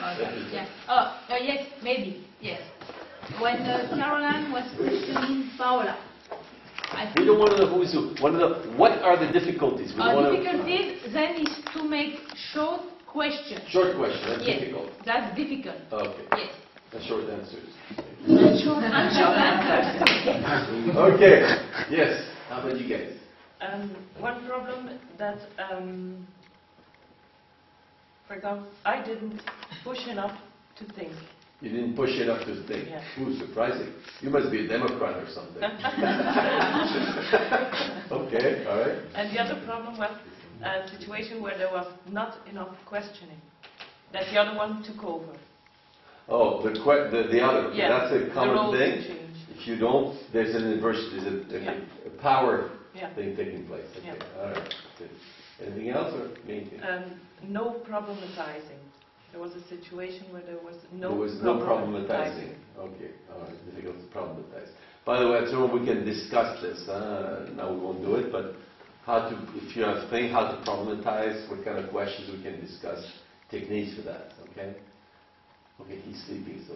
about that. Yeah. Oh, yes, maybe. Yes. When Caroline was questioning Paola. We don't want to know who is who. Want to know what are the difficulties? Difficulties then is to make short questions. Short question. That's yes, difficult. That's difficult. Okay. Yes. A short answers. Short answers. Okay. Yes. How about you guys? One problem that, for example, I didn't push enough to think. You didn't push enough to think. Yeah. Ooh, surprising. You must be a Democrat or something. Okay, all right. And the other problem was a situation where there was not enough questioning. That the other one took over. Oh, the other. Yeah. That's a common thing. Change. If you don't, there's an inverse, there's a power Yeah. thing taking place. Okay. Yeah. All right. Good. Anything else or main thing? No problematizing. There was a situation where there was no problematizing. Okay, all right. Difficult to problematize. By the way, I'm sure we can discuss this. Now we won't do it, but if you have a thing, how to problematize, what kind of questions we can discuss, techniques for that. Okay. Okay, he's sleeping, so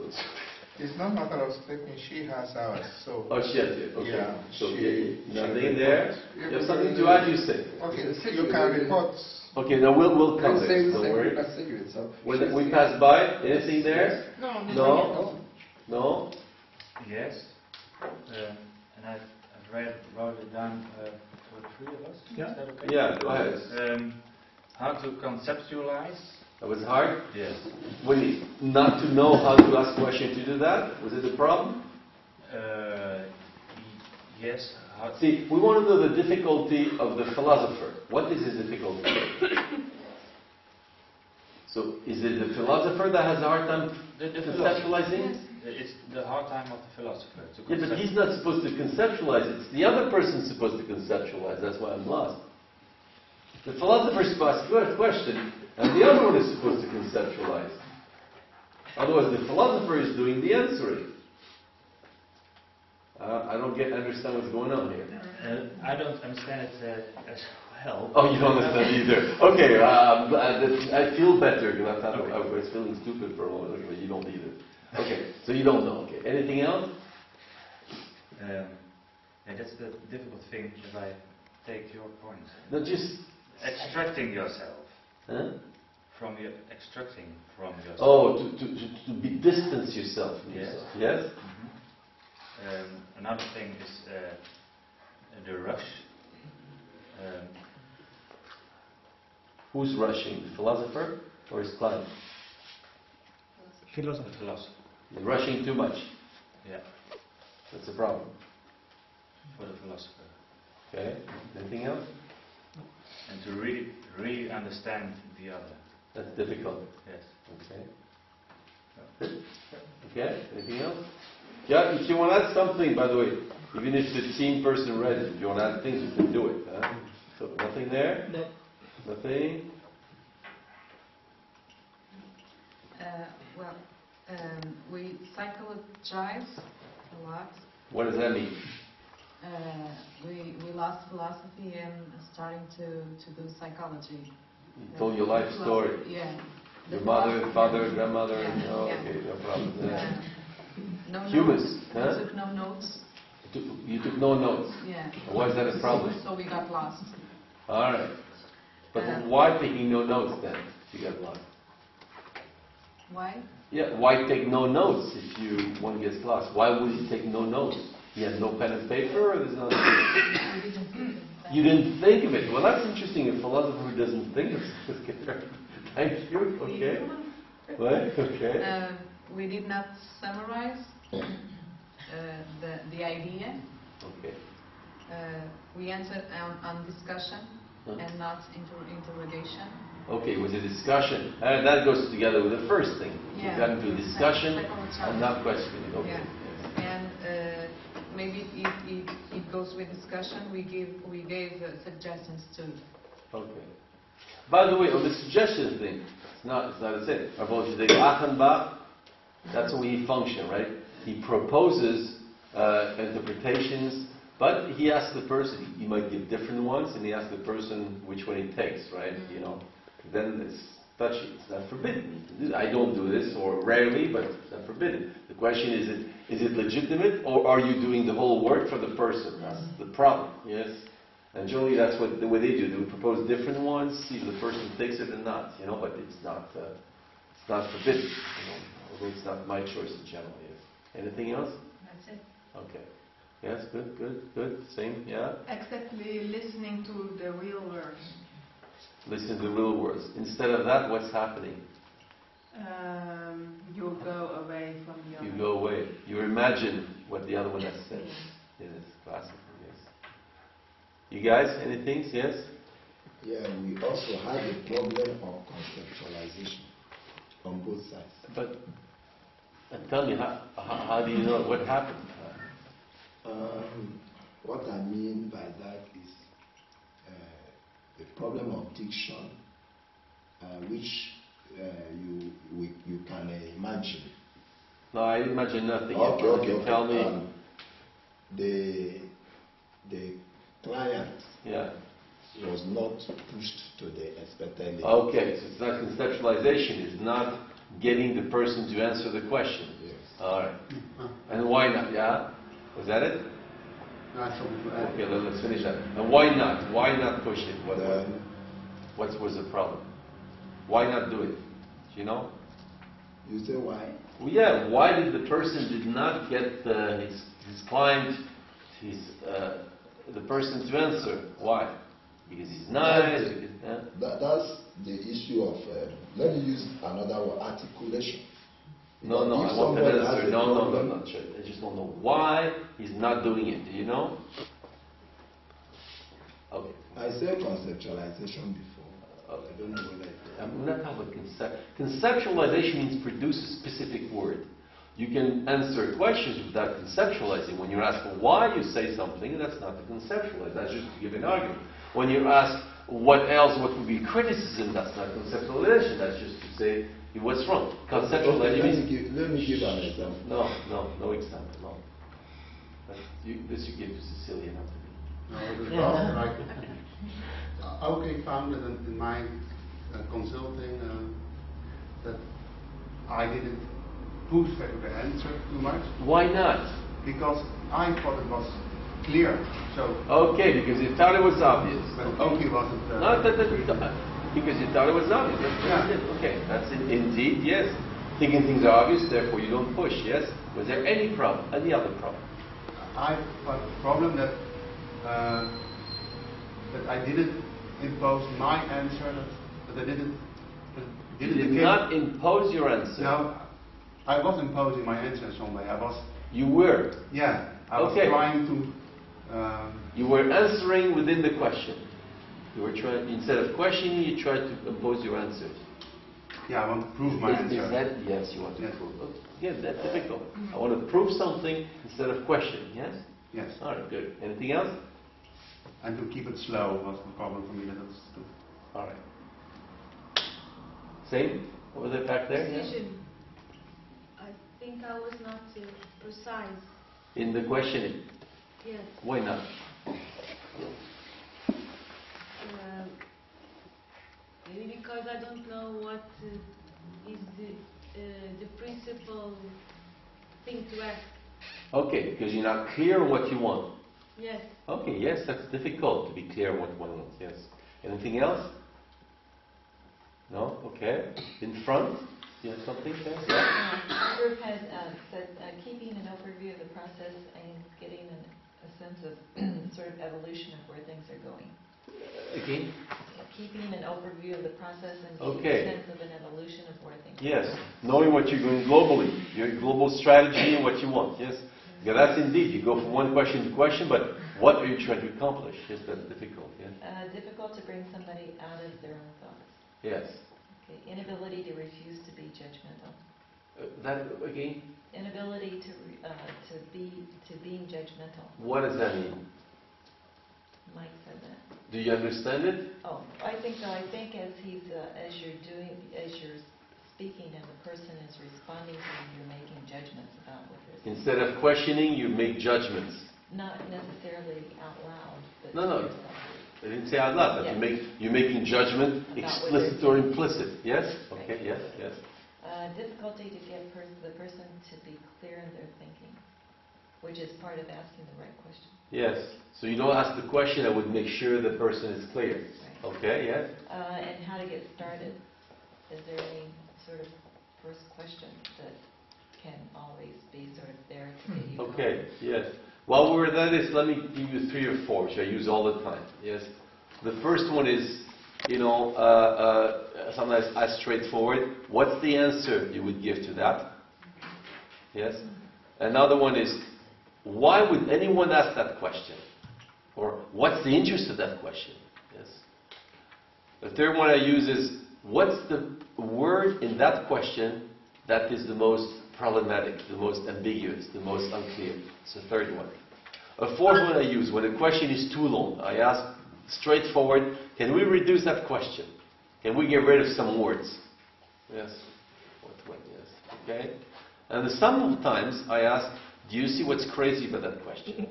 it's not a matter of sleeping. She has ours, so. Oh, she has it. Okay. Yeah. So nothing there. You have something to add? You say. Okay, you can report. Okay, now we'll come there. Don't worry. When we pass by, anything there? No. Yes. And I've wrote it down for the three of us. Yeah. Is that okay? Yeah. Go ahead. How to conceptualize. That was hard? Yes. Not to know how to ask questions to do that? Was it a problem? Yes. See, we want to know the difficulty of the philosopher. What is his difficulty? So, is it the philosopher that has a hard time conceptualizing? It's the hard time of the philosopher. Yeah, but he's not supposed to conceptualize it. It's the other person supposed to conceptualize. That's why I'm lost. The philosopher is supposed to ask a question, and the other one is supposed to conceptualize. Otherwise, the philosopher is doing the answering. I don't understand what's going on here. I don't understand it as well. Oh, you don't understand either. Okay, I feel better because I thought I was feeling stupid for a moment. Okay, but you don't either. Okay, so you don't know. Okay, anything else? That's the difficult thing if I take your point. No, just extracting yourself. Huh? Extracting from yourself. Oh, to be distance yourself from yes. yourself. Yes. Mm-hmm. Another thing is the rush. Who's rushing? The philosopher or his client? Philosopher. You're rushing too much. Yeah. That's a problem. For the philosopher. Okay. Anything else? And to really understand the other. That's difficult. Yes. Okay. Okay. Anything else? Yeah. If you want to add something, by the way, even if the team person read it, if you want to add things, you can do it. Huh? So nothing there. No. Nothing. We psychologize a lot. What does that mean? We lost philosophy and starting to do psychology. You told your life story. Yeah. Your mother, father, grandmother. Yeah. Oh, Yeah. okay, no problem. No Humans, notes. huh? We took no notes. You took no notes. Yeah. Why is that a problem? So we got lost. All right. But why taking no notes then? If you got lost. Why? Yeah. Why take no notes if one gets lost? Why would you take no notes? You had no pen and paper, or there's nothing? You didn't think of it. Well, that's interesting. A philosopher who doesn't think of it. Thank you. Okay. What? Okay. We did not summarize the idea. Okay. We answered on discussion and not interrogation. Okay, it was a discussion. That goes together with the first thing. Yeah. You got into a discussion and not questioning. Okay. Yeah. And maybe it goes with discussion. We gave suggestions too. Okay. By the way, on the suggestion thing, it's not a sin. That's the way he functions, right? He proposes interpretations, but he asks the person. He might give different ones, and he asks the person which one he takes, right? You know. Then touch it. It's not forbidden. I don't do this, or rarely, but it's not forbidden. The question is it legitimate, or are you doing the whole work for the person? That's the problem, yes? And generally that's what the way they do. They would propose different ones, see if the person takes it or not, but it's not forbidden, although it's not my choice in general, yes. Anything else? That's it. Okay. Yes, good. Same, yeah? Except listening to the real words. Listen to the real words. Instead of that, what's happening? You go away from the other. You go away. You imagine what the other one has said. Yes, classical, yes. You guys, anything? Yes? Yeah, we also had a problem of conceptualization on both sides. But tell me, how do you know what happened? What I mean by that is the problem of diction, which you can imagine. No, I imagine nothing. Okay. Tell me. The client was not pushed to the expected level. Okay, so it's not conceptualization. It's not getting the person to answer the question. Yes. All right. And why not? Yeah? Was that it? Okay, Okay, let's finish that. And why not? Why not push it? What was the problem? Why not do it? Do you know? You say why? Well, yeah, why did the person did not get his client, the person to answer? Why? Because he's nice? That's the issue of, let me use another word, articulation. No, I want an answer. No. I just don't know why he's not doing it. Do you know? Okay. I said conceptualization before. Okay. I don't know whether I'm not talking about concept. Conceptualization means produce a specific word. You can answer questions without conceptualizing. When you're asked why you say something, that's not to conceptualize. That's just to give an argument. When you're asked what else, what would be criticism, that's not conceptualization. That's just to say what's wrong. Conceptualization means... Let me give an example. No example, no. This you give to Cecilia, not to me. No, it was rather like, okay, found that in my consulting that I didn't push for the answer too much. Why not? Because I thought it was clear. So okay, because you thought it was obvious. But okay wasn't. Because you thought it was obvious. That's it. Okay, that's it. Indeed, yes. Thinking things are obvious, therefore you don't push. Yes. Was there any problem? Any other problem? I had a problem that I didn't impose my answer. That I didn't. You did not impose your answer. No, I was imposing my answer in some way. You were. Yeah. I was trying to. You were answering within the question. You were trying, instead of questioning, you tried to impose your answers. Yeah, I want to prove my answer. Yes, you want to prove. Yeah, that's typical. I want to prove something instead of questioning. Yes. Yes. All right, good. Anything else? And to keep it slow was the problem for me. All right. Same. What was it back there? Precision. I think I was not precise. In the questioning. Yes. Why not? Maybe because I don't know what is the principal thing to ask. Okay, because you're not clear on what you want. Yes. Okay, yes, that's difficult to be clear on what one wants. Yes. Anything else? No? Okay. In front? You have something there? Yeah. The group had said keeping an overview of the process and getting a sense of sort of evolution of where things are going. Again? Keeping an overview of the process and getting a sense of an evolution of where things are going. Yes, knowing what you're doing globally, your global strategy and what you want. Yes, because that's indeed, you go from one question to question, but what are you trying to accomplish? Yes, that's difficult. Yeah. Difficult to bring somebody out of their own thoughts. Yes. Okay. Inability to refuse to be judgmental. That again? Inability to being judgmental. What does that mean? Mike said that. Do you understand it? Oh, I think so. I think as you're speaking and the person is responding to you, you're making judgments about what they're saying. Instead of questioning, you make judgments. Not necessarily out loud, but no. I didn't say out loud, but Yes. you're making judgment, About explicit whether- or implicit. Yes? Okay, Right. yes, yes. Difficulty to get the person to be clear in their thinking, which is part of asking the right question. Yes. So you don't ask the question, I would make sure the person is clear. Right. Okay, yes? And how to get started. Is there any sort of first question that can always be sort of there to get you Okay, going? yes. While we're at this, let me give you 3 or 4, which I use all the time. Yes. The first one is, sometimes as straightforward. What's the answer you would give to that? Yes. Another one is, why would anyone ask that question? Or what's the interest of that question? Yes. The third one I use is, what's the word in that question that is the most problematic, the most ambiguous, the most unclear? It's the third one. A fourth one I use, when a question is too long, I ask straightforward, can we reduce that question? Can we get rid of some words? Yes. Fourth one, yes. Okay. And sometimes I ask, do you see what's crazy about that question?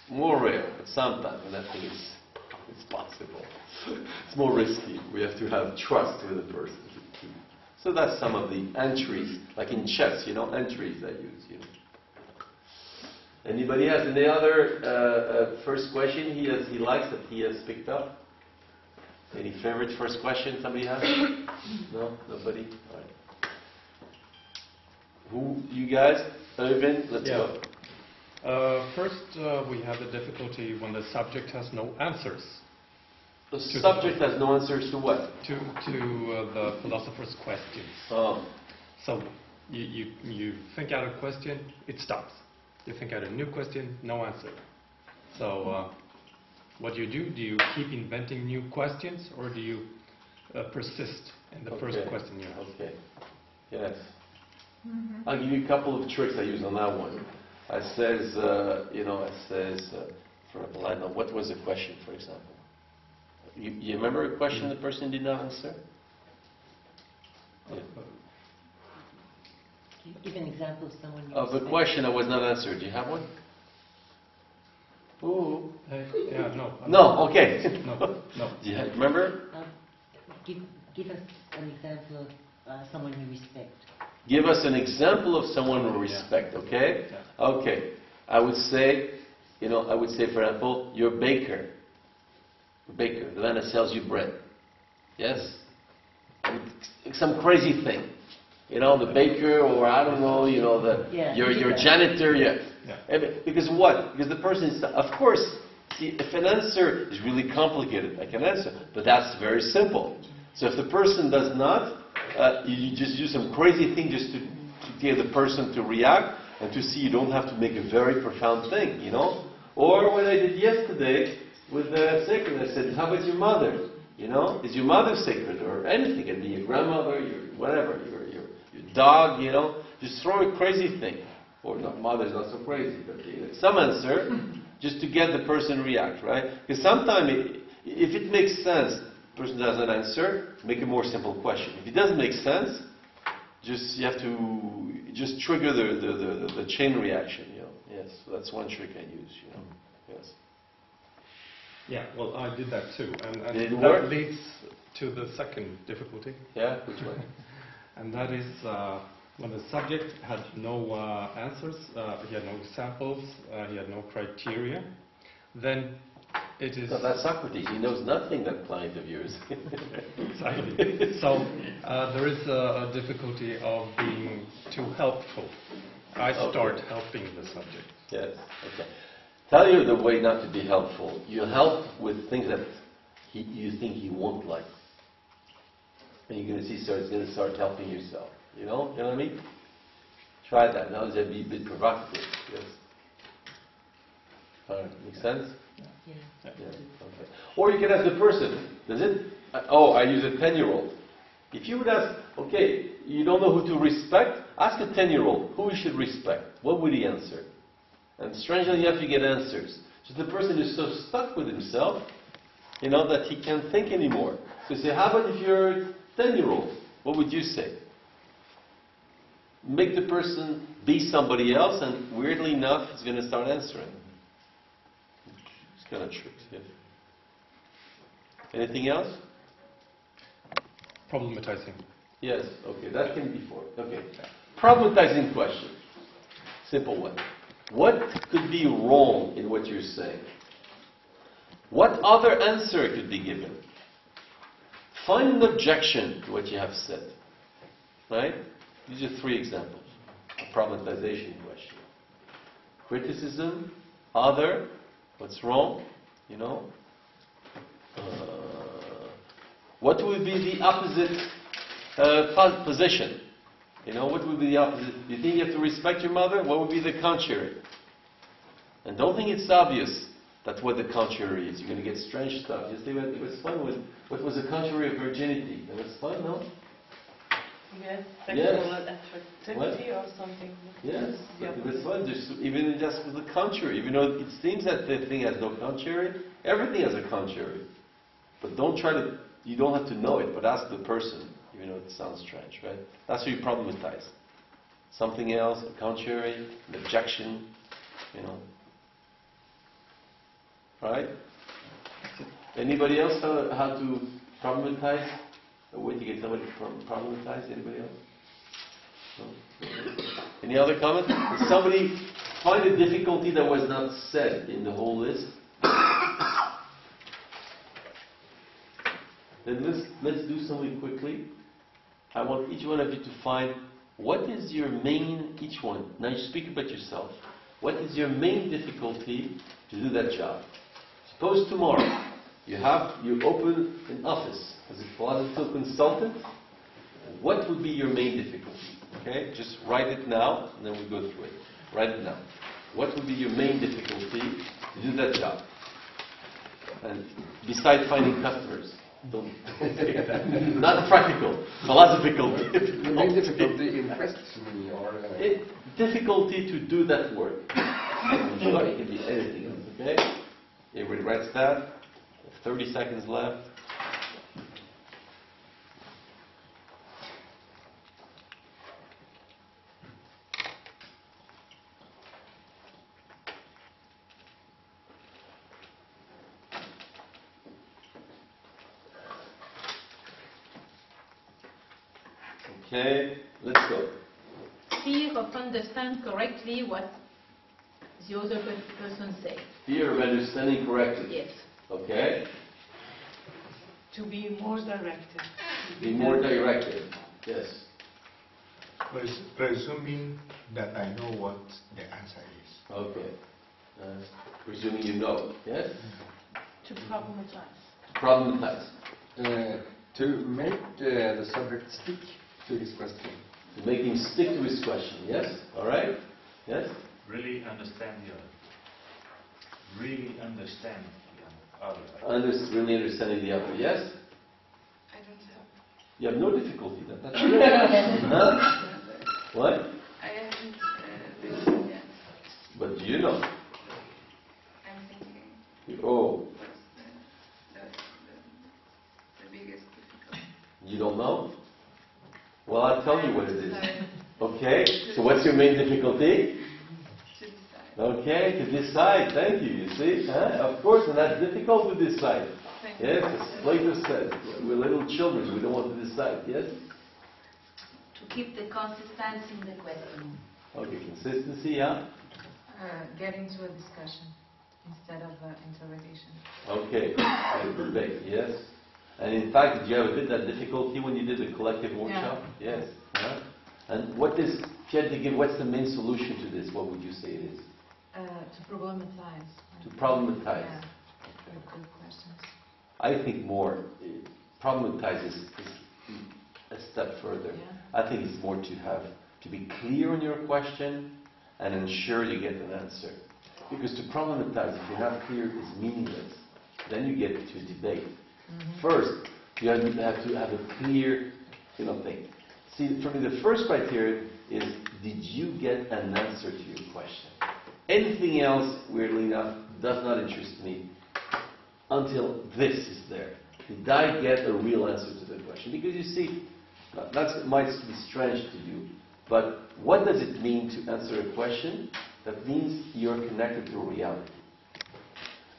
More rare, but sometimes, and I think it's possible. It's more risky. We have to have trust with the person. So that's some of the entries, like in chess, entries I use. Anybody has any other first question he likes that he has picked up? Any favorite first question somebody has? No? Nobody? All right. Who, you guys? Irvin, let's go. First, we have the difficulty when the subject has no answers. The subject has no answers to what? To the philosopher's questions. Oh. So you think out a question, it stops. You think out a new question, no answer. So what do? Do you keep inventing new questions, or do you persist in the first question you have? Okay. Yes. I'll give you a couple of tricks I use on that one. I says, for example, I know, what was the question, for example? You remember a question the person did not answer? Yeah. Give an example of someone you Of the respect. question that was not answered. Do you have one? Ooh. No. No, okay. No. Do you remember? Give us an example of someone you respect. Give us an example of someone we respect, okay? Yeah. Okay. I would say, for example, you're a baker. The man that sells you bread. Yes? Some crazy thing. The baker, or I don't know, your janitor, Because what? Because the person is, of course, see, if an answer is really complicated, I can answer, but that's very simple. So if the person does not, you just use some crazy thing just to get the person to react and to see you don't have to make a very profound thing, Or what I did yesterday with the sacred, I said, how about your mother? Is your mother sacred or anything? It can be your grandmother, your whatever, your dog, Just throw a crazy thing. Or no, mother's not so crazy, but some answer just to get the person to react, right? Because sometimes, if it makes sense, the person doesn't answer, make a more simple question. If it doesn't make sense, you have to just trigger the chain reaction, Yes, so that's one trick I use, Yes. Yeah, well, I did that too, and Did it that work? leads to the second difficulty. Yeah, which one? And that is when the subject had no answers, he had no examples, he had no criteria, then it is... No, that's Socrates. He knows nothing, that client of yours. Exactly. So there is a difficulty of being too helpful. I start helping the subject. Yes, okay. Tell you the way not to be helpful. You help with things that you think he won't like. And you're going to see, so it's going to start helping yourself. You know what I mean? Try that. Now that'd be a bit provocative. Yes. Make sense? Yeah. Yeah. Okay. Or you can ask the person, does it? I use a 10-year-old. If you would ask, okay, you don't know who to respect, ask a 10-year-old who you should respect. What would he answer? And strangely enough, you get answers. So the person is so stuck with himself, that he can't think anymore. So you say, how about if you're a 10-year-old? What would you say? Make the person be somebody else, and weirdly enough, he's going to start answering. It's kind of tricks, yes. Anything else? Problematizing. Yes, okay, that came before. Okay. Problematizing question. Simple one. What could be wrong in what you're saying? What other answer could be given? Find an objection to what you have said. Right? These are 3 examples. A problematization question. Criticism, other, what's wrong, you know? What would be the opposite position? You know, what would be the opposite? Do you think you have to respect your mother? What would be the contrary? And don't think it's obvious that's what the contrary is. You're going to get strange stuff. You see, it was fun with what was the contrary of virginity. It was fun, no? Yes, sexual attractivity or something. Yes, but it was fun. Even just with the contrary. Even though it seems that the thing has no contrary, everything has a contrary. But don't try to, you don't have to know it, but ask the person, even though it sounds strange, right? That's how you problematize. Something else, a contrary, an objection, you know. Right? Anybody else how to problematize? A way to get somebody to problematize? Anybody else? No? Any other comments? Did somebody find a difficulty that was not said in the whole list? Then let's do something quickly. I want each one of you to find what is your main, each one. Now you speak about yourself. What is your main difficulty to do that job? Suppose tomorrow you open an office as a philosophical consultant. What would be your main difficulty? Okay, just write it now, and then we go through it. Write it now. What would be your main difficulty to do that job? And besides finding customers, don't take that. Not practical, philosophical difficulty. The main difficulty impressed me, or difficulty to do that work. Sure, it can be anything else. Okay. Everybody writes that. 30 seconds left. Okay, let's go. Fear of understand correctly what the other person says. Fear of understanding correctly. Yes. Okay. To be more directed. Be more directed. Yes. Presuming that I know what the answer is. Okay. Presuming you know. Yes. To problematize. Problematize. To make the subject stick to his question. To make him stick to his question. Yes. All right. Yes. Really understand the other. Really understand the other. Really understanding the other. Yes. I don't have. You have no difficulty. That's true. Huh? What? I haven't written yet. But do you know? I'm thinking. Oh. What's the biggest difficulty? You don't know? Well, I'll tell you what it is. Okay. So what's your main difficulty? To decide. Okay, to decide. Thank you. You see? Huh? Of course, and that's difficult to decide. Yes, as Plato said, we're little children. We don't want to decide. Yes? To keep the consistency in the question. Okay, consistency, yeah? Get into a discussion instead of interrogation. Okay, debate, yes. And in fact, did you ever did that difficulty when you did the collective workshop? Yeah. Yes. Huh? And what is, if you had to give, what's the main solution to this? What would you say it is? To problematize. To problematize. Yeah. Good questions. I think more, problematize is a step further. Yeah. I think it's more to be clear on your question and ensure you get an answer. Because to problematize, if you're not clear, is meaningless. Then you get to debate. Mm-hmm. First, you have to have a clear, thing. See, for me, the first criteria is, did you get an answer to your question? Anything else, weirdly enough, does not interest me until this is there. Did I get a real answer to the question? Because you see, that might be strange to you, but what does it mean to answer a question? That means you're connected to reality.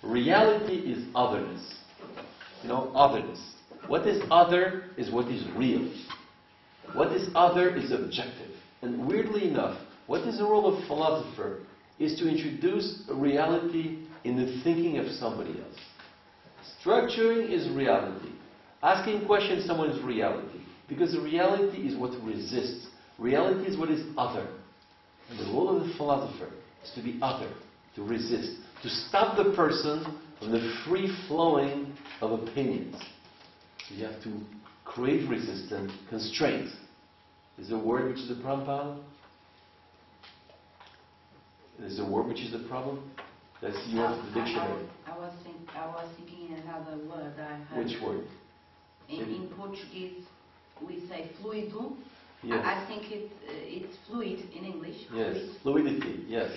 Reality is otherness. You know, otherness. What is other is what is real. What is other is objective. And weirdly enough, what is the role of philosopher is to introduce a reality in the thinking of somebody else. Structuring is reality. Asking questions someone is reality. Because the reality is what resists. Reality is what is other. And the role of the philosopher is to be other, to resist, to stop the person from the free flowing of opinions. So you have to create resistance, constraint. Is there a word which is a problem, Paolo? Is there a word which is a problem? Let's see what's the dictionary. I was thinking another word I heard. Which word? In Portuguese, we say fluido. Yes. I think it's fluid in English. Yes, fluidity, yes.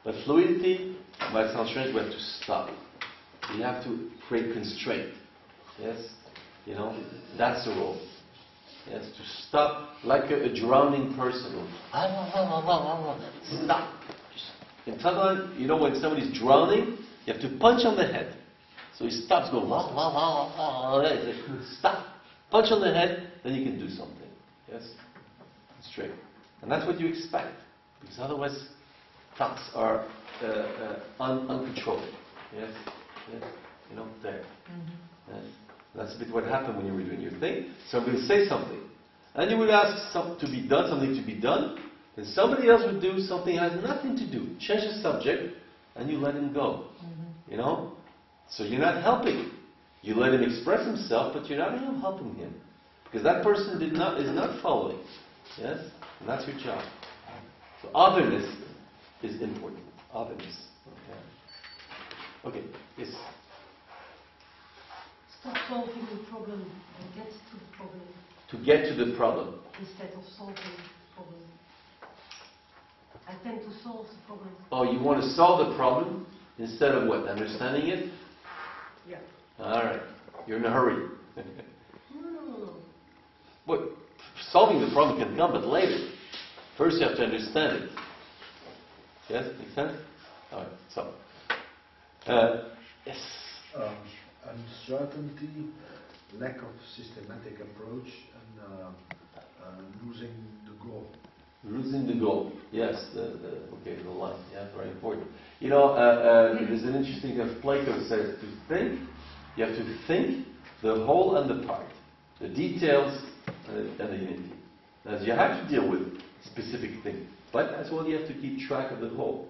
But fluidity, by sound strange, we have to stop. We have to create constraint. Yes? You know, that's the role. Yes, to stop like a drowning person. Stop. And sometimes, you know, when somebody's drowning, you have to punch on the head. So he stops going, stop. Punch on the head, then you can do something. Yes? Straight. And that's what you expect. Because otherwise, thoughts are uncontrolled. Yes? Yes? You know, there. Yes? That's a bit what happened when you were doing your thing. Somebody would say something. And you would ask something to be done, and somebody else would do something that has nothing to do. Change the subject, and you let him go. You know? So you're not helping. You let him express himself, but you're not helping him. Because that person is not following. Yes? And that's your job. So otherness is important. Otherness. Okay. Okay. Yes. Stop solving the problem and get to the problem. To get to the problem. Instead of solving the problem. I tend to solve the problem. Oh, you want to solve the problem instead of what? Understanding it? Yeah. Alright. You're in a hurry. No. What? Solving the problem can come, but later. First you have to understand it. Yes? Make sense? Alright. So. Yes. Uncertainty, lack of systematic approach, and losing the goal. Losing the goal. Yes, the line. Yeah, very important. You know, there's an interesting thing that Plato says to think. You have to think the whole and the part, the details and the unity. Now, you have to deal with specific things, but as well you have to keep track of the whole.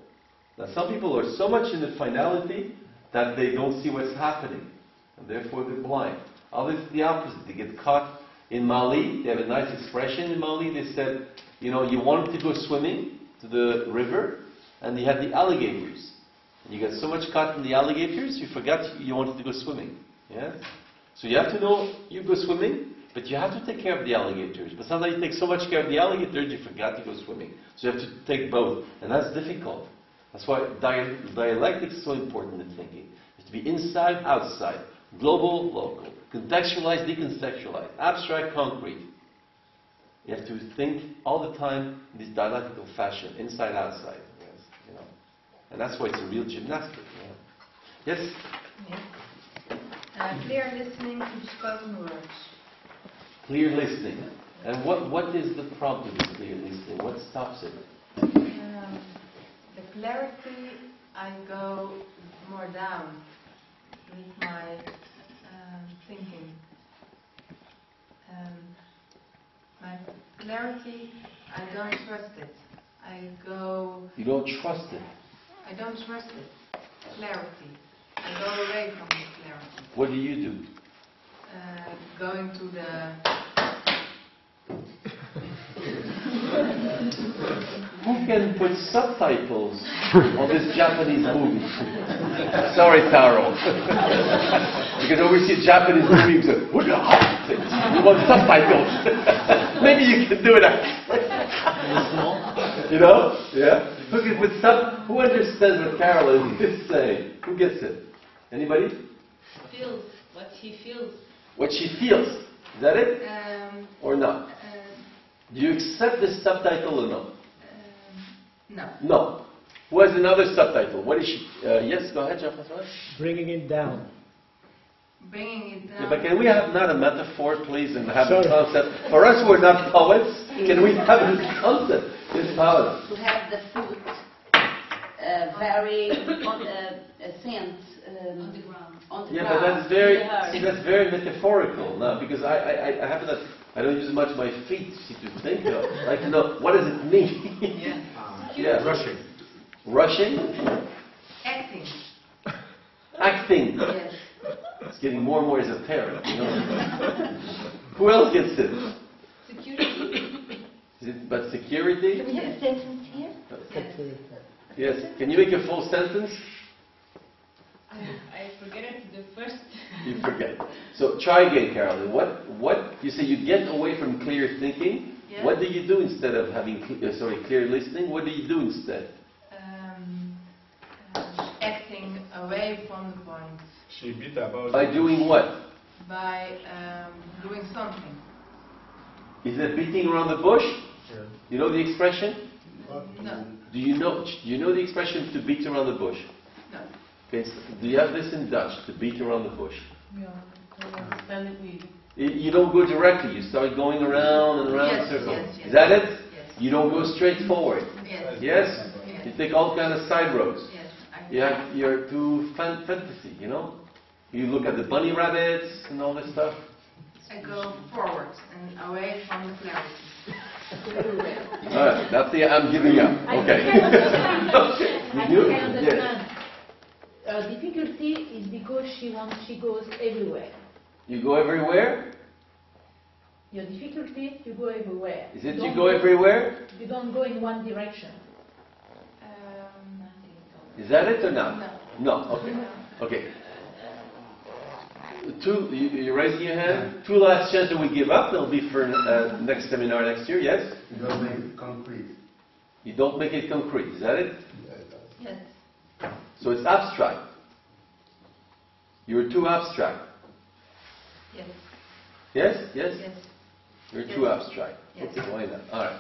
Now, some people are so much in the finality that they don't see what's happening, and therefore they're blind. Others, the opposite. They get caught. In Mali, they have a nice expression in Mali. They said, you know, you wanted to go swimming to the river, and you had the alligators. And you got so much caught in the alligators, you forgot you wanted to go swimming. Yeah? So you have to know you go swimming, but you have to take care of the alligators. But sometimes you take so much care of the alligators, you forgot to go swimming. So you have to take both. And that's difficult. That's why dialectics is so important in thinking. It's to be inside, outside. Global, local. Contextualize, decontextualize. Abstract, concrete. You have to think all the time in this dialectical fashion, inside, outside. Yes, you know. And that's why it's a real gymnastic. You know. Yes? Yes. Clear listening to spoken words. Clear listening. And what is the problem with clear listening? What stops it? The clarity, I go more down with my thinking. My clarity, I don't trust it. You don't trust it? I don't trust it. Clarity. I go away from the clarity. What do you do? Going to the... Who can put subtitles on this Japanese movie? Sorry, Taro. Because when we see a Japanese movie, we want subtitles. Maybe you can do it. You know? Yeah? Who understands what Carol is saying? Who gets it? anybody? Feels. What he feels. What she feels. Is that it? Or not? Do you accept the subtitle or no? No. No. Who has another subtitle? What is she? Yes, go ahead, Jean-François. Bringing it down. bringing it down. Yeah, but can we have not a metaphor, please, and have a concept? For us, we're not poets. Can we have a concept? It's Paula. To have the food very on a scent on the ground. Yeah, but that's very that's very metaphorical now, because I happen that I don't use much my feet to think of. I'd like to know, what does it mean? Yeah. Rushing. Rushing? Acting. Acting. Yes. It's getting more and more esoteric, you know. Who else gets it? Security. Is it but security? Do we have a sentence here? Yes. Can you make a full sentence? I forget it, the first. You forget. So try again, Carolyn. What you say? You get away from clear thinking. Yes. What do you do instead of having clear listening? What do you do instead? Acting away from the point. She beat about. By doing what? By doing something. Is it beating around the bush? Yeah. You know the expression? No. Do you know the expression to beat around the bush? No. Okay, so do you have this in Dutch, to beat around the bush? Yeah, I understand it really. You don't go directly, you start going around and around in circles. Yes. Is that it? Yes. You don't go straight forward. Yes. Yes? Yes. You take all kind of side roads. Yes. You have your two fantasy, you know? You look at the bunny rabbits and all this stuff. I go forward and away from the clarity. Alright, that's the I'm giving up. Okay. I You? think I understand. Yes. Difficulty is because she goes everywhere. You go everywhere? Your difficulty, you go everywhere. Is it you go everywhere? You don't go in one direction. Is that it or not? No. No. Okay. Okay. You're raising your hand. Two last chances we give up. They'll be for next seminar next year. Yes. You don't make it concrete. You don't make it concrete. Is that it? Yes. So it's abstract. You're too abstract. Yes. Yes? Yes? Yes. You're Yes. too abstract. Yes. Okay, why not? Alright.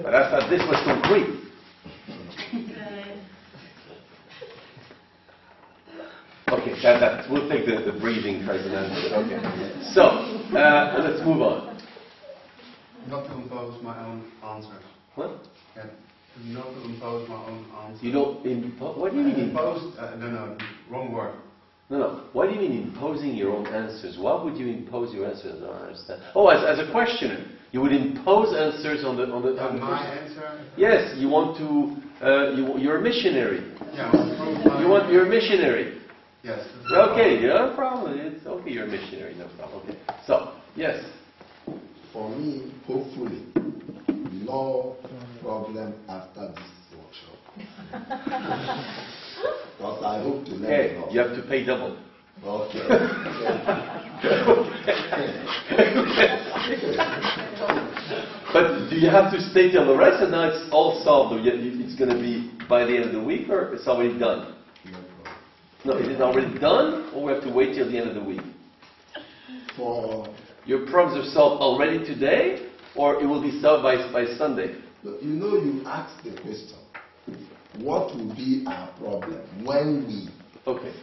But I thought this was concrete. Okay, we'll take the breathing first and answer. Okay. So, let's move on. Not to impose my own answers. What? Yeah. Not to impose my own answers. You don't impose? What do you mean impose? No, wrong word. No. What do you mean imposing your own answers? Why would you impose your answers? I don't understand. Oh, as a questioner, you would impose answers on the my person. answer? Yes, you want to. You're a missionary. Yeah. You're a missionary. Yes. Okay, no problem. It's okay. You're a missionary. No problem. Okay. So, yes. For me, hopefully, no problem after this workshop. Because I hope to learn. Okay, you have to pay double. Okay. But do you have to stay till the rest, and now it's all solved? Or it's going to be by the end of the week, or it's already done? No, is it already done, or we have to wait till the end of the week? For your problems are solved already today, or it will be solved by Sunday? You know, you asked the question, what will be our problem when we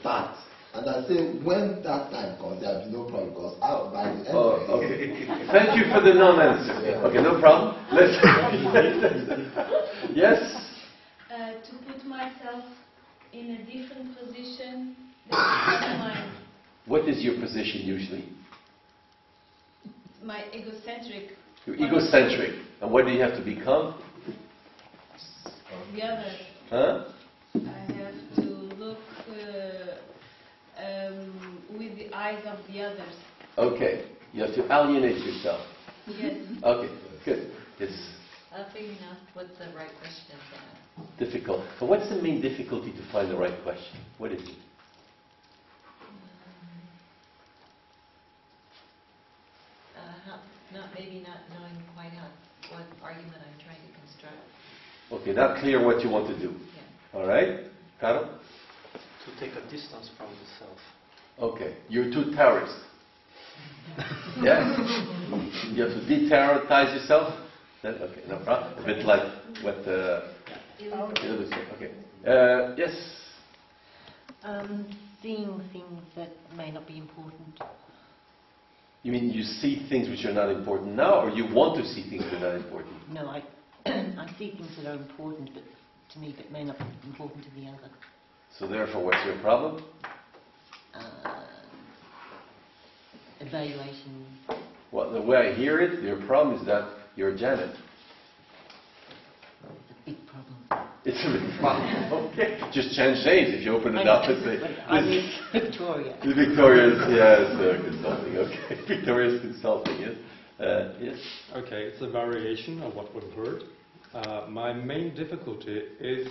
start? And I say, when that time comes, there will be no problem, because by the end of the okay. Thank you for the non-answer. Okay, no problem. Let's yes? To put myself in a different position than mine. What is your position usually? My egocentric. You're egocentric. And what do you have to become? The other. Huh? I have to look with the eyes of the others. Okay. You have to alienate yourself. Yes. Okay, good. It's figuring out what the right question is. difficult. So what's the main difficulty to find the right question? What is it? Maybe not knowing quite what argument I'm trying to construct. Okay, not clear what you want to do. Yeah. All right? Carol? To take a distance from the self. Okay, you're too terrorist. Yeah? You have to de-terrorize yourself? Okay, no problem. A bit like what the other said. Okay. Yes? seeing things that may not be important. You mean you see things which are not important now, or you want to see things that are not important? No, I see things that are important but to me but may not be important to the other. So therefore, what's your problem? Evaluation. Well, the way I hear it, your problem is that you're Janet. Big problem. It's a big problem. Okay. Just change names if you open it up and say. I mean, Victoria. Victoria's, yes, consulting. Okay. Victoria's consulting, yes. Yes. Okay, it's a variation of what we've heard. My main difficulty is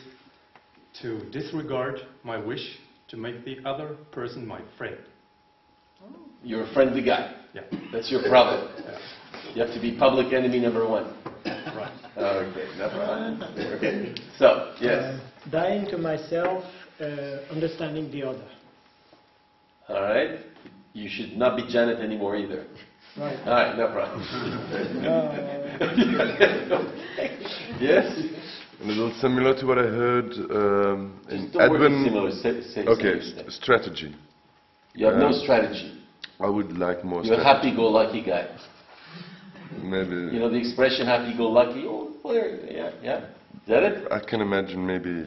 to disregard my wish to make the other person my friend. You're a friendly guy. Yeah. That's your problem. Yeah. You have to be public enemy number one. Right. Okay, no problem. Okay. So, yes. Dying to myself, understanding the other. All right. You should not be Janet anymore either. Right. All right, no problem. Yes? A little similar to what I heard in Edwin. Okay, strategy. You have no strategy. I would like more You're a strategy. happy-go-lucky guy. Maybe. You know the expression happy-go-lucky? Oh, yeah, yeah. Is that it? I can imagine maybe.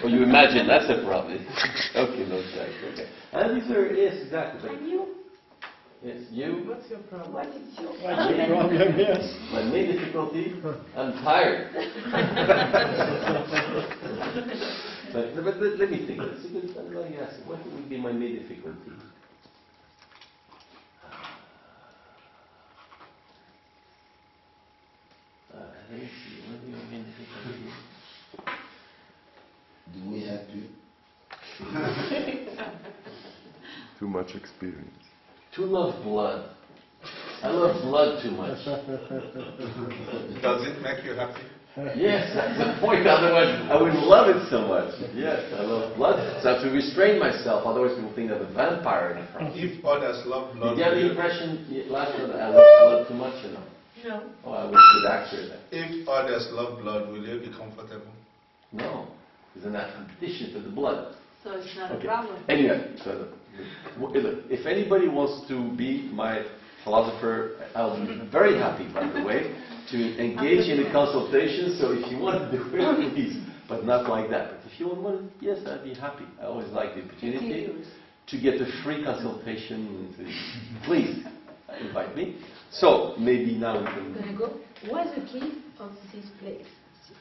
Oh, you imagine, that's a problem. Okay, no strategy. Okay. And these are, yes, exactly. And you? Yes, you. What's your problem? What is your What's the problem, yes? My main difficulty, I'm tired. but let me think. That's a good, let me ask you, what would be my main difficulty? Let me see, what would be my main difficulty? Do we have to? Too much experience. To love blood. I love blood too much. Does it make you happy? Yes, that's the point. Otherwise, I wouldn't love it so much. Yes, I love blood. So I have to restrain myself. Otherwise, people think I'm a vampire in front. If others love blood, Did you have the impression last night that I love blood too much or no? No. Oh, I was a good actor then. if others love blood, will you be comfortable? No, there's an addition to the blood. So it's not a Okay. problem. Anyway, so look, if anybody wants to be my philosopher, I'll be very happy, by the way, to engage in a consultation. So if you want to do it, please, but not like that. But if you want, yes, I'd be happy. I always like the opportunity to get a free consultation. Please invite me. So maybe now we can. Can I go? What's the key of this place?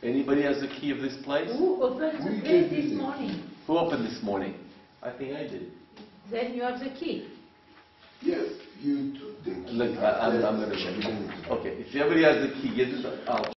Anybody has the key of this place? Who opened the place this morning? Who opened this morning? I think I did. Then you have the key. Yes, you took the key. Look, I'm going to check. Okay, if everybody has the key, give it. I'll